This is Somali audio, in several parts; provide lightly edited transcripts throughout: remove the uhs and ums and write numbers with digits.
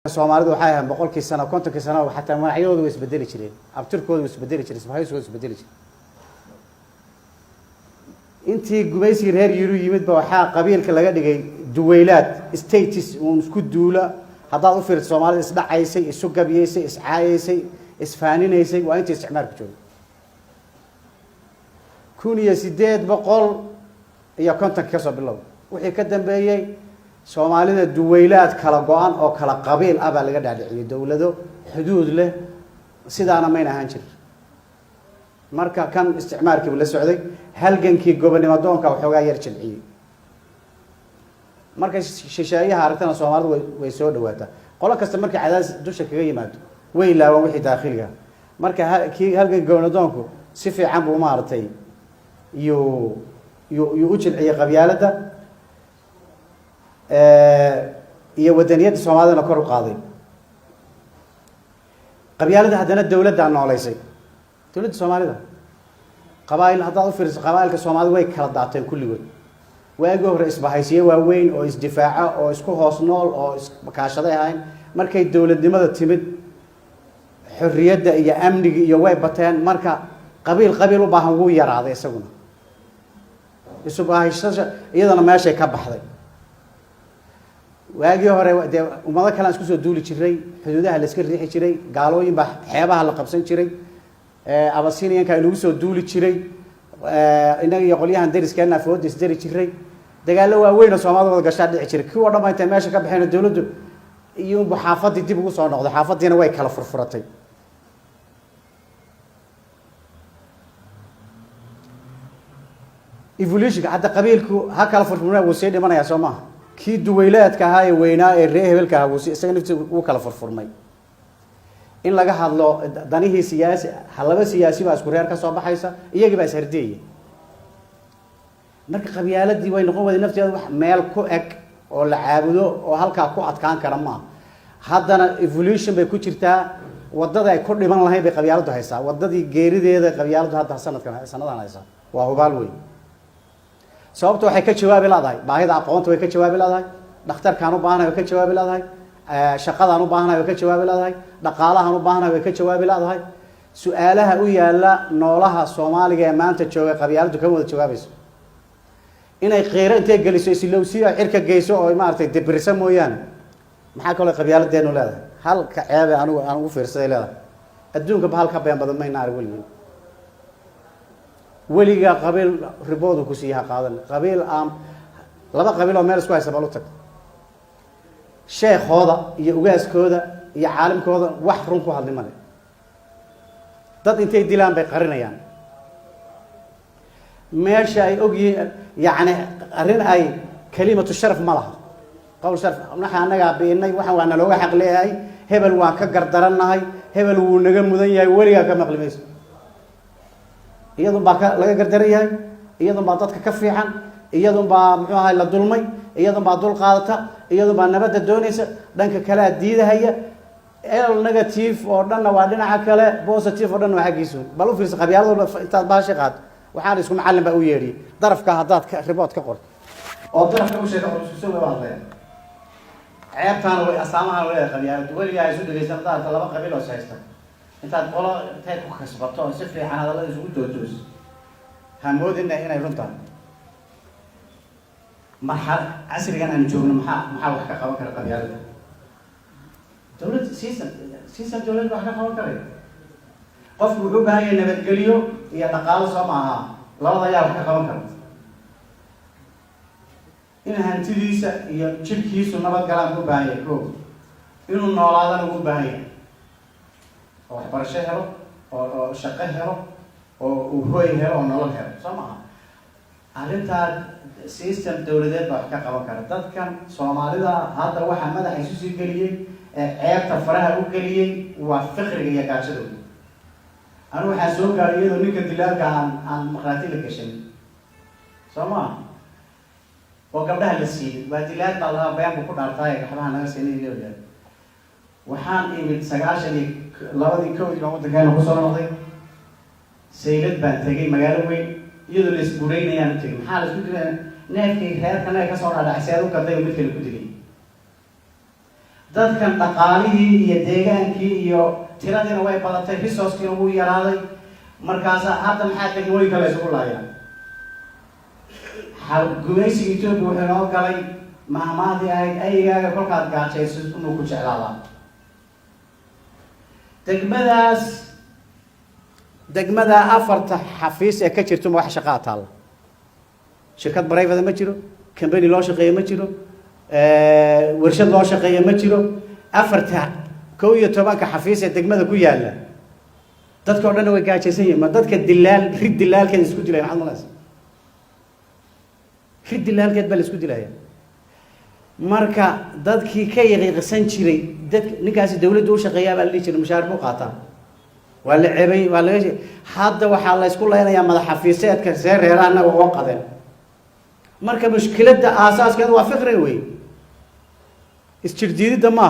Soomaalidu waxay ahayd boqolkii sano kontonkii sano xataa magacyadoodu way isbedeli jireen abtirkoodu way isbedeli jireen isbahaysigoodu isbedeli jireen intii gumaysi reer Yurub yimid ba waxa qabiilka laga dhigay duweylaad status oo isku duula haddaad u fiirto Soomaalida is dhacaysay isu gabiyeysay is caayeysay is faaninaysay waa intii isticmaalku joogay kuniya 800 iyo konton ka soo bilow wixii ka dambeeyay Soomaalida duweylaad kala go'an oo kala qabiil ah baa laga dhaadhiciyay dawlado xuduud leh sidaana ma ahaan jirin marka kan isticmaalkii la socday halgankii gobonimo doonka waxoogaa yar jilciyay marka shisheeyaha aragtana Soomaalidu way soo dhawaataa qolo kasta markii cadaas dusha kaga yimaado way laawan wixii daaqiliga marka halgan gobonimo doonku si fiican buu maartay iyo u jilciyay qabyaalada iyo wadaniyada Soomaalida kor u qaaday qabyaalada hadana dawladda nooleysay dawladda Soomaalida qabaayil hadda u fiirso qabaayilka Soomaalida way kala daateen kulligood waagi hore isbahaysiye waaweyn oo isdifaaca oo isku hoos nool oo kaashaday ahayn markay dawladnimada timid xorriyadda iyo amniga iyo way bateen marka qabiil u baahan wuu yaraaday isaguna isbahayshada iyadana meeshay ka baxday waagi hore ummado kale isku soo duuli jiray xuduudaha la iska riixi jiray gaalooyin baa xeebaha la qabsan jiray abasiiniyanka inuu soo duuli jiray inaga iyo qolyahan deriskeena foodis dari jiray dagaalo waaweyn oo Soomaalida gashaa dhici jiray kuwa dhamaantay meesha ka baxeen dawladdu iyo xaafadii dib ugu soo noqday xaafadiina way kala furfuratay evolution hadda qabiilku ha kala furfurnaa wuu sii dhimanayaa Soomaa kii duweylaadka ahaa ee weynaa ee reer hebelka ahaa wuu isaga naftiisa uu kala furfurmay in laga hadlo danihii siyaasi halaba siyaasi baa isku reer ka soo baxaysa iyagii baa ishardeeyay marka qabyaaladii way noqon wada nafteeda wax meel ku eg oo la caabudo oo halka ku adkaan kara ma haddana evolution bay ku jirtaa wadada ay ku dhiman lahayn bay qabyaaladu haysaa wadadii geerideeda qabyaaladu hadda sanadan haysaa waa hubaal weyn sababtu waxay ka jawaabi laadahay baahida aqoonta way ka jawaabi laadahay dhakhtarkaan u baahanahay way ka jawaabi laadahay shaqadaan u baahanahay way ka jawaabi laadahay dhaqaalahan u baahanahay way ka jawaabi laadahay su'aalaha u yaala noolaha Soomaaliga ee maanta jooga qabyaaladu ka wada jawaabayso inay qeyro intee galiso islowsiyo xirka geyso oo maartay debrisa mooyaan maxaa kale qabyaaladeenu leedahay halka ceeb aan ugu fiirsaday leedahay adduunka ba halka been badan ma inaar weliga qabiil riboodu ku siiha qaadan qabiil laba qabiil oo meel isku haysta balu tag sheekhooda iyo ugaaskooda iyo caalimkooda wax run ku hadli male dad intay dilaan bay qarinayaan meesha ay ogyihiin yaani arin ay kalimatu sharaf ma laha qowl sharaf naxa anaga beenay waxa waana looga xaq leeyahay hebel waan ka gardaranahay hebel wuu naga mudan yahay weliga ka maqlimayso iyadoo baa laga gardaran yahay iyadoo baa dadka ka fiican iyadoo baa muxuu ahay la dulmay iyadoo baa dul qaadata iyadoo baa nabadda doonaysa dhanka kale diidahaya negative oo dhanna waa dhinaca kale positive oo dhan waxa giiso bal u fiirsa qabyaalada inta baashi qaad waxaan isku macallin baa u yeedhi darafka hadaad ka report ka qor oo darafka u sheego isku soo waday ceebtaan way asaamaha way qabyaalada waliga ay isu dhageysan dadka laba qabiil oo haysta intaad qolo intay ku kasbato si fiican hadalada isugu doodoos hamoodina inay runtaan marxal casrigan aan joogno maxaa wax ka qaban kara qabyaalada dawladda season dawladda wax ka qaban kara qofku wuxuu baahan yahay nabadgelyo iyo dhaqaale soo maaha labada ayaa wax ka qaban kara in hantidiisa iyo jirkiisu nabad galaan u baahan yahay inuu noolaadana u baahan yahay oo waxbarasho helo oo shaqo helo oo hooy helo oo nolol helo soo maaha arrintaa system dawladeed baa wax ka qaban kara dadkan Soomaalida hadda waxa madaxa isu sii geliyay ceebta faraha u geliyay waa fiqriga iyo gaajadooda anu waxa soo gaaray iyadoo ninka dilaalka aan maqraati la gashay soo maaha oo gabdhaha la siiyay waa dilaal baa laga been ku dhaartay gabdhaha naga siinay leeyahay waxaan imid 92 koodii baan waddanka ku soo noqday saylad baan tagay magaalo weyn iyadoo la isbuureynayaan tagay maxaa la isku diray neefkii reerkana ka soo dhaadhacsay u gaday mid kale ku dilay dadkan dhaqaalihii iyo deegaankii iyo tiradiina way badatay resourcekiina wuu yaraaday markaasa hadda maxaa degmooyinka la isugu laayaan gumaysiga Ethiopia wuxuu noo galay mahmaadii ahayd aygaaga kolkaad gaajayso inuu ku jeclaadaa degmada afarta xafiis ee ka jirto wax shaqaa taala shirkad private ma jiro company loo shaqeeyo ma jiro warshad loo shaqeeyo ma jiro afarta 11 xafiis ee degmada ku yaala dadka oo dhan way gaajaysan yihiin ma dadka dilaalkeed isku dilay maxaad malaysay dilaalkeed bal isku dilaya marka dadkii ka yaqiiqsan jiray ninkaasi dawladdu u shaqeeyaa baa la jiray mushaar buu qaataa waa la ceebay waa la hadda waxa la isku leenayaa madax xafiiseedka reeraana oo qadeen marka mushkiladda aasaaska waa fiqri weey isjirdiidida ma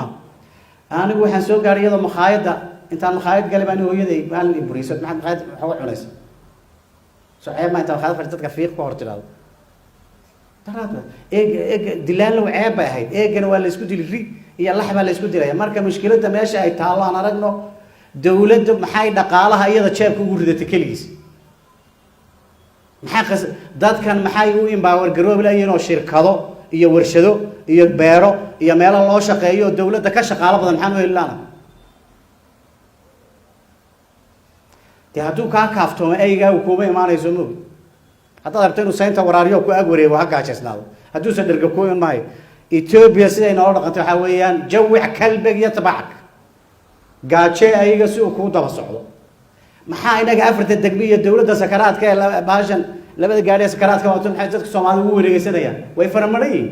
anigu waxaan soo gaaray iyadoo makhaayada intaan makhaayad galay baan hooyaday maalin ibriiso maxaad makhaayad waxa cunaysa soo ceeb ma intaan makhaayad dadka fiiq ku hortiraado taraada dilaan loo ceeb bay ahayd eegana waa la isku dilay iyo laxba la isku dilay marka mushkiladda meesha ay taalo aan aragno dawladdu maxay dhaqaalaha iyada jeebka ugu ridatay kaligiis maxaa dadkan maxay u empower garoobayeen oo shirkado iyo warshado iyo beero iyo meelo loo shaqeeyo dawladda ka shaqaalo badan maxaan u helnaa hadduu kaa kaaftoomo aygaa uu kuma imaanayso moog haddaad rabto inuu saynta waraariyo ku ag wareego ha gaajaysnaado hadduusan dherga ku iman maayo Ethiopia siday noola dhaqantay waxaa weeyaan jawic kalbig iyo tabacak gaaje ayaga si uu ku daba socdo maxaa inaga afarta degmo iyo dawladda sakaraadka ee baashan labada gaari ee sakaraadka wato maxay dadka Soomaalidu ugu wareegaysanayaan way faramareeyeen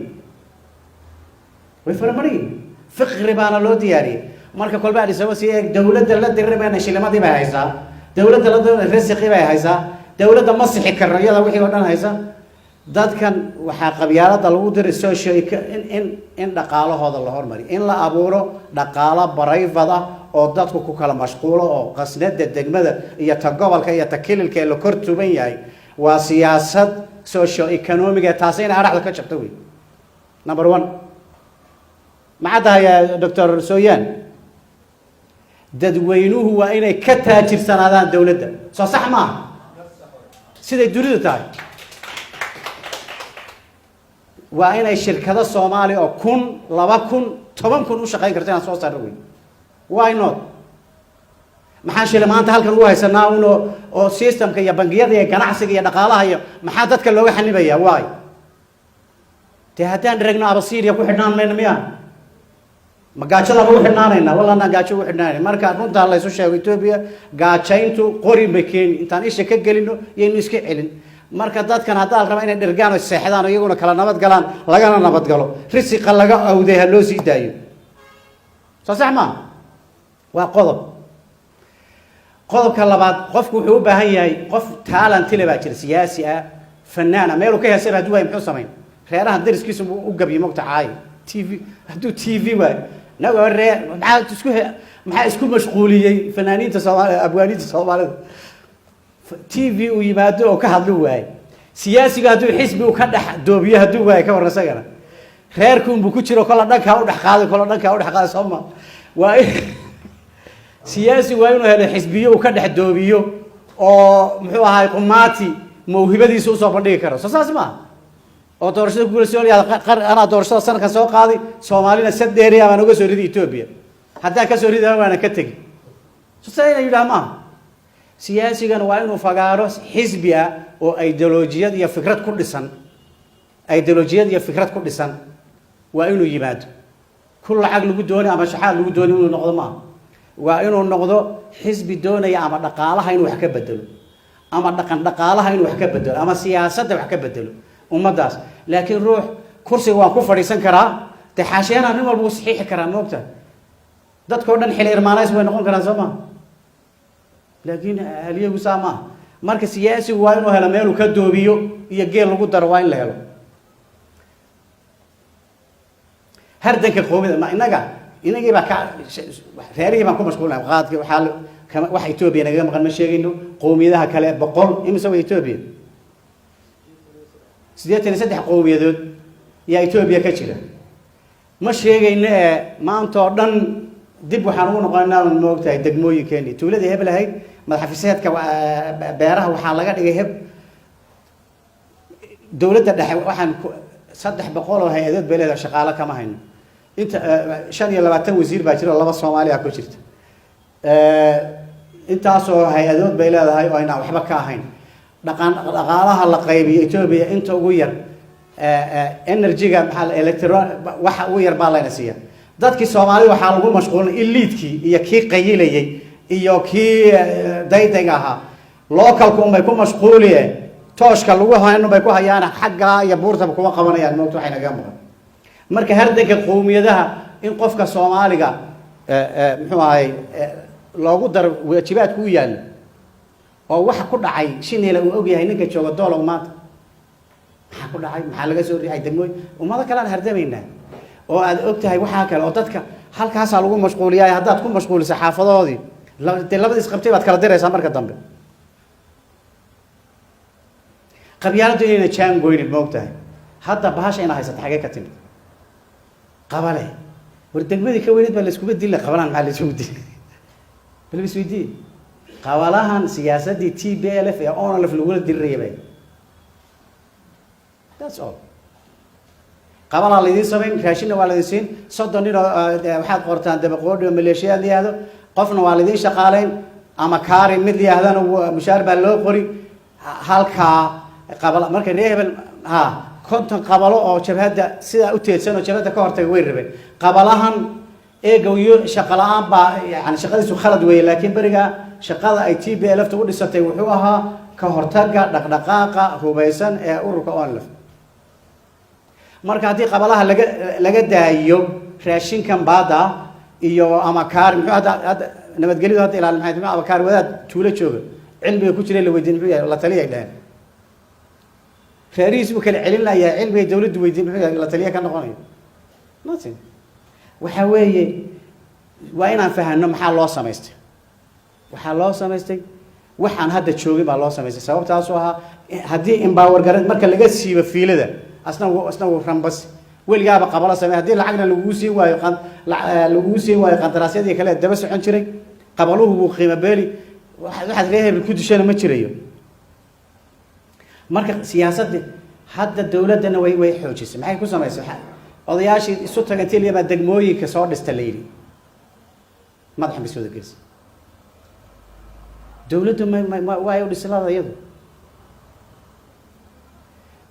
fiqri baana loo diyaariyay marka kolba ay soo si dawladda la dirreeyna shilimadii bay haysaa dawladda la rasiqi bay haysaa dawladda ma sixi karno iyada wixii oo dhan haysa dadkan waxa qabyaalada lagu diray social in dhaqaalahooda la hormariyo in la abuuro dhaqaale barayfada oo dadku ku kala mashquulo oo qasnada degmada iyo ta gobolka iyo ta kililka la kor tuban yahay waa siyaasad social economic taasina araxda ka jabta weey number 1 macadaha Dr. Soyan dadweynuhu waa inay ka taajirsanaadaan dawladda soo sax ma siday dunidu tahay waa inay shirkado Soomaali oo 1000 2000 10,000 u shaqeyn kartaan soo saar weey why not maxaa shilay maanta halkan u haysanaa oo systemka iyo bangiyada iyo ganacsiga iyo dhaqaalaha iyo maxaa dadka looga xanibayaa why haddaan ragno abasiiriya ku xidhnaan mayna miya magaajada lagu xidhnaanayna walaana gaajo u xidhnaanay marka runta la isoo sheego Ethiopia gaajayntu qori ma keen intaan isha ka galino iyo iska celin marka dadkan hadda la rabo inay dhirgaan oo seexdaan iyaguna kala nabad galaan lagana nabad galo risiqa laga awday ha loo sii daayo soo sax ma waa qodobka labaad qofku wuxuu u baahan yahay qof talent leh baa jira siyaasi ah fanaana meel uu ka heesay haduu ay muxuu sameyn reeraha dariskiisu u gabiyo magtacaay TV waay naga reer maxaa isku mashquuliyay fanaaniinta Soomaaliya abwaaniinta Soomaalida TV uu yimaado oo ka hadlo waay siyaasiga haduu xisbi uu ka dhax doobiyo haduu waay ka warasagana reerku ku jiro kala dhanka u dhax qaaday Soomaa waa siyaasi waa inuu helo xisbiyo uu ka dhax doobiyo oo muxuu ahay qumaati mawhibadiisa u soo bandhigi karo soo saas ma oo doorashada ku Soomaaliya ana doorashada sanadkan soo qaaday Soomaalina sadeeriya baan uga soo riday Ethiopia haddaan ka soo riday waana ka tagi soo saayna yidhaahmaa siyaasigan waa inuu fagaaro xisbi ah oo ideolojiyad iyo fikrad ku dhisan waa inuu yimaado kul lacag lagu doono ama shaxaad lagu doono inuu noqdo ma waa inuu noqdo xisbi doonaya ama dhaqaalaha inuu wax ka bedelo ama dhaqaalaha inuu wax ka bedelo ama siyaasadda wax ka bedelo ummadaas laakiin ruux kursiga waan ku fadhiisan karaa taxaashayna nin walba saxiix karaa moogta dadka oo dhan xil irmaanays way noqon karaan Soomaa laakiin haliyagu saama marka siyaasigu waa inuu helo meel uu ka doobiyo iyo geel lagu daro waa in la helo hardanka qoomida ma inagii baa ka reerihii baan ku mashquulnaa qaadkii waxa Ethiopia naga maqan ma sheegayno qowmiyadaha kale 100 imisa way Ethiopia 83 qowmiyadood yaa Ethiopia ka jira ma sheegayna maanta oo dhan dib waxaan ugu noqonaynaa moogtahay degmooyinkeeni tuuladii hebel ahayd madaxafiiseedka beeraha waxaa laga dhigay dowladda dhexe waxaan 300 oo hay-adood bay leedahay shaqaale kama hayno inta 25 wasiir baa jira laba Soomaaliya ku jirta intaasoo hay-adood bay leedahay oo ayna waxba ka ahayn dhaqaalaha la qaybiyo Ethiopia inta ugu yar energy-ga maxaa electron waxa ugu yar baa la siiyaa dadkii Soomaaliya waxa lagu mashquulin elite-kii iyo kii qayilayay iyo kii daydaga ahaa local-ku bay ku mashquuliyeen tooshka lagu hayno bay ku hayaan xagga iyo buurta kuma qabanayaan moogto waxay naga maqan marka hardanka qowmiyadaha in qofka Soomaaliga muxuu ahay loogu dar waajibaadku u yaal oo wax ku dhacay Shineela uu og yahay ninka jooga doolow maanta waxa ku dhacay maxaa laga soo riixay degmooy ummada kale aan hardamayna oo aad og tahay waxa kale oo dadka halkaas lagu mashquuliyay haddaad ku mashquuliso xaafadoodii labada isqabtay baad kala diraysaa marka dambe qabyaaladu inay jaan goynid moogtahay hadda bahasha ina haysato xagee ka timid qabale war degmadii ka weynid baa la isku beddelay qabalaan maxaa la isku beddelay bal isweydiin qabalahan siyaasadii TPLF ee ONLF lagu dirreeyay that's all qabala la idin sameyn raashina waa la idin siin 30 nin waxaad qortaan dabaqoodhi maleeshiyaad liyaado qofna waa la idin shaqaaleyn ama kaari mid liyaadana mushaar baa loo qori halka qabala marka reebel konton qabalo oo jabhada sida u teedsan oo jabhada ka hortay way rabeen qabalahan eegayo shaqo la'aan baa yani shaqadiisu khalad weeye laakiin bariga shaqada ay TPLF u dhisatay wuxuu ahaa ka hortagga dhaqdhaqaaqa hubaysan ee ururka ONLF marka hadii qabalaha laga daayo raashinkan baada iyo ama kaar muxuu hada nabadgelyadu hada ilaalin maxay ama kaar wadaad tuulo jooga cilmiga ku jiray la weydiin muxuu yahay la taliyay dhahan فاريس وكل علم لا يا علم دولة ويدين لا تليه كان قانون nothing وحويه وين فهمنا محل الله سميست محل الله سميست وحن هذا تشوقي بالله سميست سبب تاسوها هدي إمباور قرنت مركل لقى سيب فيله ده أصلا وفرم بس والجاب قبل سماه هدي العقل لوجوسي ويقان لوجوسي ويقان دراسات دي كلها ده بس عن شري قبلوه وقيمة بالي واحد ريه بالكود شيء ما تشريه marka siyaasadda hadda dawladana way xoojisay maxay ku sameysay odayaashii isu tagantay liyaba degmooyinka soo dhistay leeyay madax bisooda gelisay dawladdu way u dhislada iyadu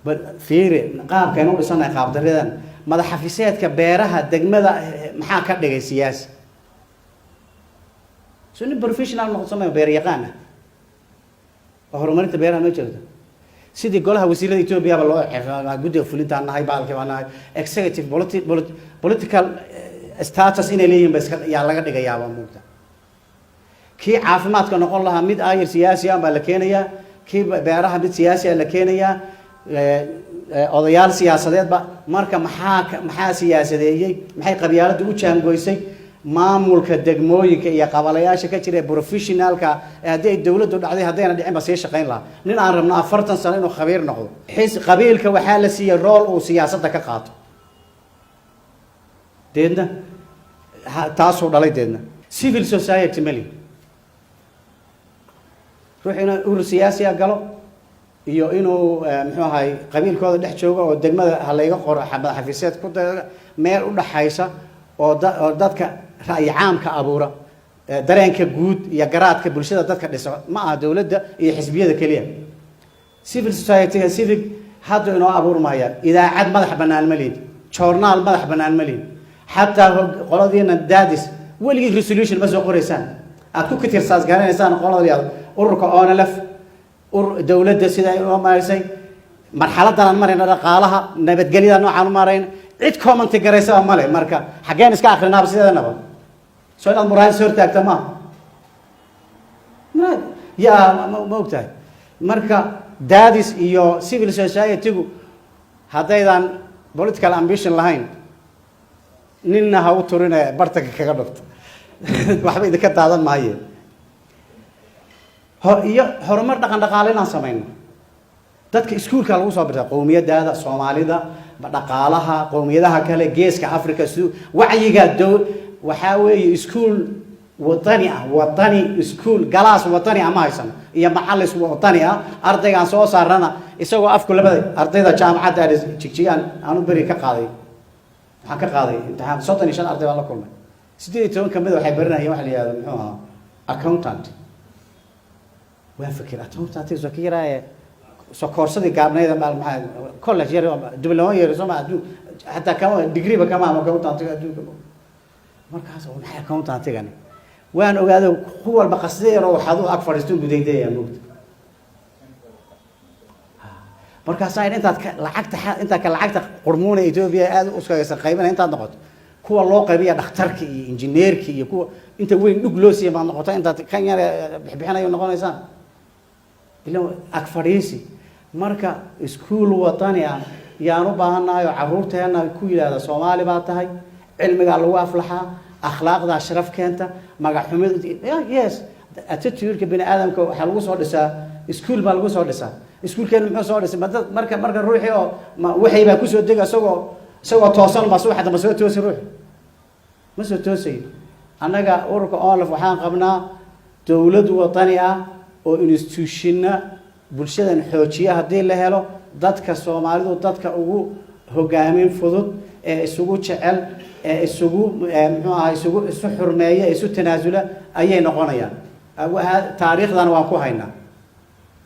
bal fiire qaabkan u dhisanay qaab daradan madax xafiiseedka beeraha degmada maxaa ka dhigay siyaasi soo professional noqon beer yaqaan horumarinta beeraha ma jirto sidii golaha wasiirada Ethiopia ba loo xirfaa guddiga fulinta nahay baalkii baa nahay executive political status in leeyihiin bas yaa laga dhigayaa muuqda kii caafimaadka noqon lahaa mid ayir siyaasi ah baa la keenayaa kii beeraha mid siyaasi ah la keenayaa odayaal siyaasadeed ba marka maxaa siyaasadeeyay maxay qabyaaladu u jaangoysay maamulka degmooyinka iyo qabalayaasha ka jira professionalka hadii dawladdu dhacday hadayna dhicin ba sii shaqeyn lahaa nin aan rabno 40 sano inuu khabiir noqdo xis qabiilka waxa la siiyay role uu siyaasadda ka qaato deedna taasoo dhalay deedna civil society mali ruuxina ur siyaasi galo iyo inuu muxuu ahay qabiilkooda dhex joogo oo degmada halayga qoro xafiiseed ku meel u dhaxaysa oo dadka ra'yi caamka abuura dareenka guud iyo garaadka bulshada dadka dhisa ma aha dawladda iyo xisbiyada kaliya civil society civic hadda inoo abuurmaya idaacad madax banaan ma leed journal madax banaan ma leed hatta qoladiina daadis wali resolution ma soo qoraysaan aad ku kitirsaas garanaysan qoladiina ururka ONLF dawladda sida ay u maareysay marxaladan marayna dhaqaalaha nabadgelyada noocan u maarayna cid comment garaysa ma leh marka xageen iska akhrinaa sideedana soo inaad muraad soo taagta ma ya ma ogtahay marka dadis iyo civil society hadaydan political ambition lahayn ninna ha u turina bartaka kaga dhufto waxba idinka daadan maayo iyo horumar dhaqan dhaqaale inaan sameeyno dadka iskuulka lagu soo bartaa qowmiyadaada Soomaalida dhaqaalaha qowmiyadaha kale geeska Afrika sidoo wacyiga waxa weeye iskuul wadani iskuul galaas wadani ama haysan iyo maxallis wadani ardaygan soo saarana isagoo afku labada ardayda jaamacadda jigjigaan aanu bari ka qaaday waxaan ka qaaday imtixaan 35 arday baan la kulmay 18 kamid waxay baranayeen waxa la yiraahdo muxuu ahaa accountant waan fikir accountant soo kiiraay soo koorsadii gaabnayda maxaa college yar diploma yar soo ma hatta kama degree ba kama accountant markaas oo maxay accountant gani waan ogaado kuwa walba qasdeero waxaad u ag fadhiisto gudaydeeyaa moogta markaas ay inta ka lacagta qurmuuna Itoobiya aad u iskaga qaybana inta noqoto kuwa loo qaybiya dhakhtarka iyo injineerka iyo kuwa inta weyn dhug loo siiyay ma noqoto inta kan yar bixinayo noqonaysan ilaa ag fadhiisi marka iskuul wadani yaan u baahanahay caruurteena ku yiraahdo Soomaali baa tahay cilmiga lagu aflaxa akhlaaqda sharaf keenta magac xumid yes attitude bini aadamka waxa lagu soo dhisaa iskuul baa lagu soo dhisaa iskuulkeen muxuu soo dhisay marka ruuxi oo waxay baa ku soo degay isagoo toosan ma suuxda ma soo toosi ruux ma soo toosay anaga ururka ONLF waxaan qabnaa dawlad wadani oo institutionna bulshadan xoojiya hadii la helo dadka Soomaalidu dadka ugu hogaamin fudud ee isugu jecel ee isugu muxuu ahaa isugu xurmeeya isu tanaasula ayay noqonayaan taariikhdan waan ku haynaa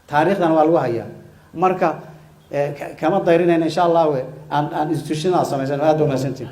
taariikhdan waa lagu hayaa marka kama dayrinayna insha Allah aan institutionada sameeysan aad u mahadsantiin